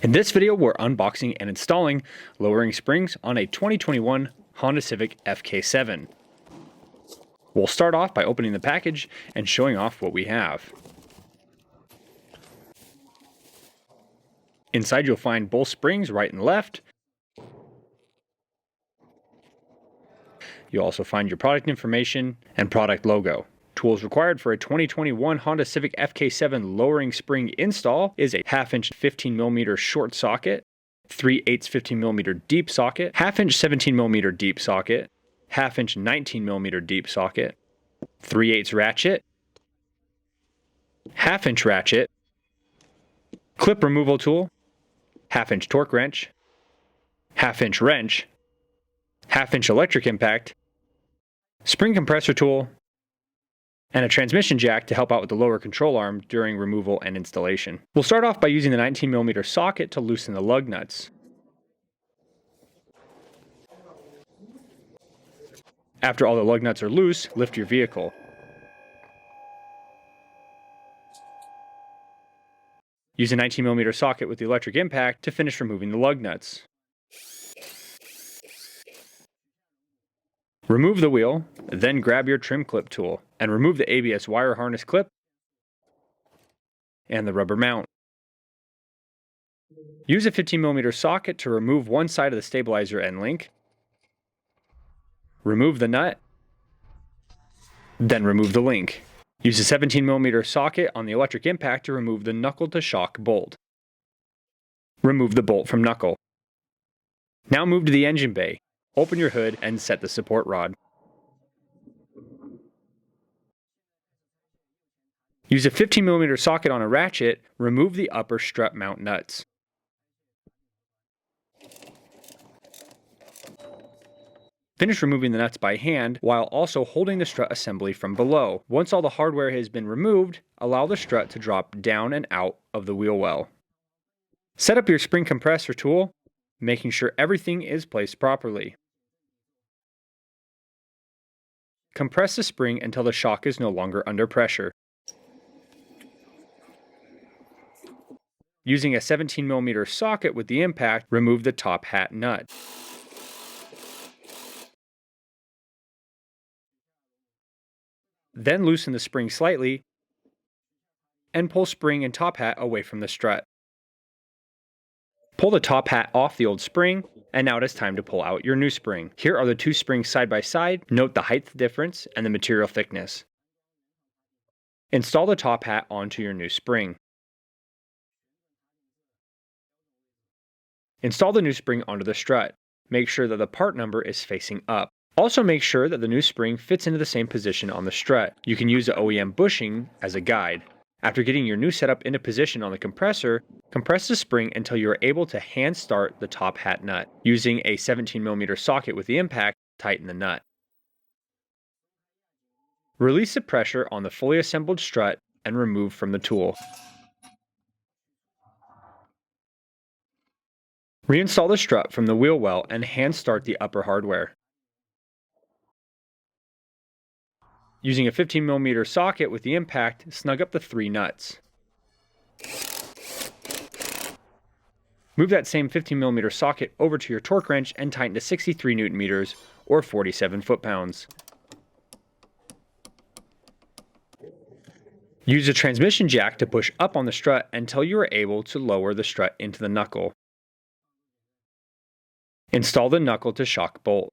In this video, we're unboxing and installing lowering springs on a 2021 Honda Civic FK7. We'll start off by opening the package and showing off what we have. Inside you'll find both springs right and left. You'll also find your product information and product logo. Tools required for a 2021 Honda Civic FK7 lowering spring install is a 1/2 inch 15mm short socket, 3/8 15mm deep socket, 1/2 inch 17mm deep socket, 1/2 inch 19mm deep socket, 3/8 ratchet, 1/2 inch ratchet, clip removal tool, 1/2 inch torque wrench, 1/2 inch wrench, 1/2 inch electric impact, spring compressor tool, and a transmission jack to help out with the lower control arm during removal and installation. We'll start off by using the 19mm socket to loosen the lug nuts. After all the lug nuts are loose, lift your vehicle. Use a 19mm socket with the electric impact to finish removing the lug nuts. Remove the wheel, then grab your trim clip tool and remove the ABS wire harness clip and the rubber mount. Use a 15mm socket to remove one side of the stabilizer end link. Remove the nut, then remove the link. Use a 17mm socket on the electric impact to remove the knuckle to shock bolt. Remove the bolt from knuckle. Now move to the engine bay. Open your hood and set the support rod. Use a 15mm socket on a ratchet, remove the upper strut mount nuts. Finish removing the nuts by hand while also holding the strut assembly from below. Once all the hardware has been removed, allow the strut to drop down and out of the wheel well. Set up your spring compressor tool, making sure everything is placed properly. Compress the spring until the shock is no longer under pressure. Using a 17mm socket with the impact, remove the top hat nut. Then loosen the spring slightly and pull spring and top hat away from the strut. Pull the top hat off the old spring, and now it is time to pull out your new spring. Here are the two springs side by side. Note the height difference and the material thickness. Install the top hat onto your new spring. Install the new spring onto the strut. Make sure that the part number is facing up. Also make sure that the new spring fits into the same position on the strut. You can use the OEM bushing as a guide. After getting your new setup into position on the compressor, compress the spring until you are able to hand start the top hat nut. Using a 17mm socket with the impact, tighten the nut. Release the pressure on the fully assembled strut and remove from the tool. Reinstall the strut from the wheel well and hand start the upper hardware. Using a 15mm socket with the impact, snug up the 3 nuts. Move that same 15mm socket over to your torque wrench and tighten to 63 Nm or 47 foot-pounds. Use a transmission jack to push up on the strut until you are able to lower the strut into the knuckle. Install the knuckle to shock bolt.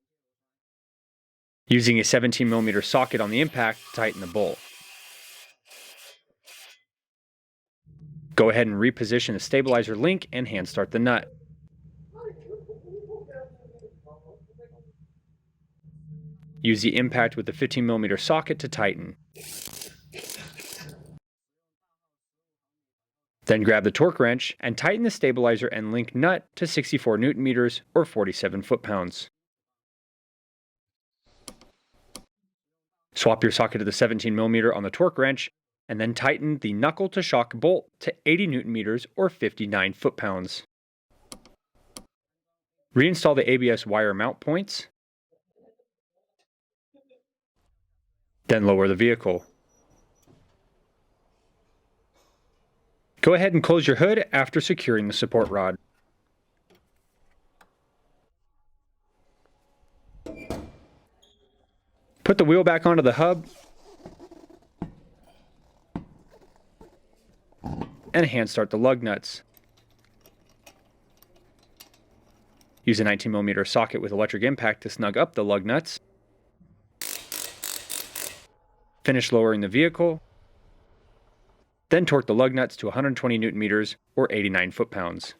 Using a 17mm socket on the impact, tighten the bolt. Go ahead and reposition the stabilizer link and hand start the nut. Use the impact with the 15mm socket to tighten. Then grab the torque wrench and tighten the stabilizer and link nut to 64 Nm or 47 foot-pounds. Swap your socket to the 17mm on the torque wrench and then tighten the knuckle to shock bolt to 80 Nm or 59 foot-pounds. Reinstall the ABS wire mount points. Then lower the vehicle. Go ahead and close your hood after securing the support rod. Put the wheel back onto the hub and hand start the lug nuts. Use a 19mm socket with electric impact to snug up the lug nuts. Finish lowering the vehicle. Then torque the lug nuts to 120 Nm or 89 foot-pounds.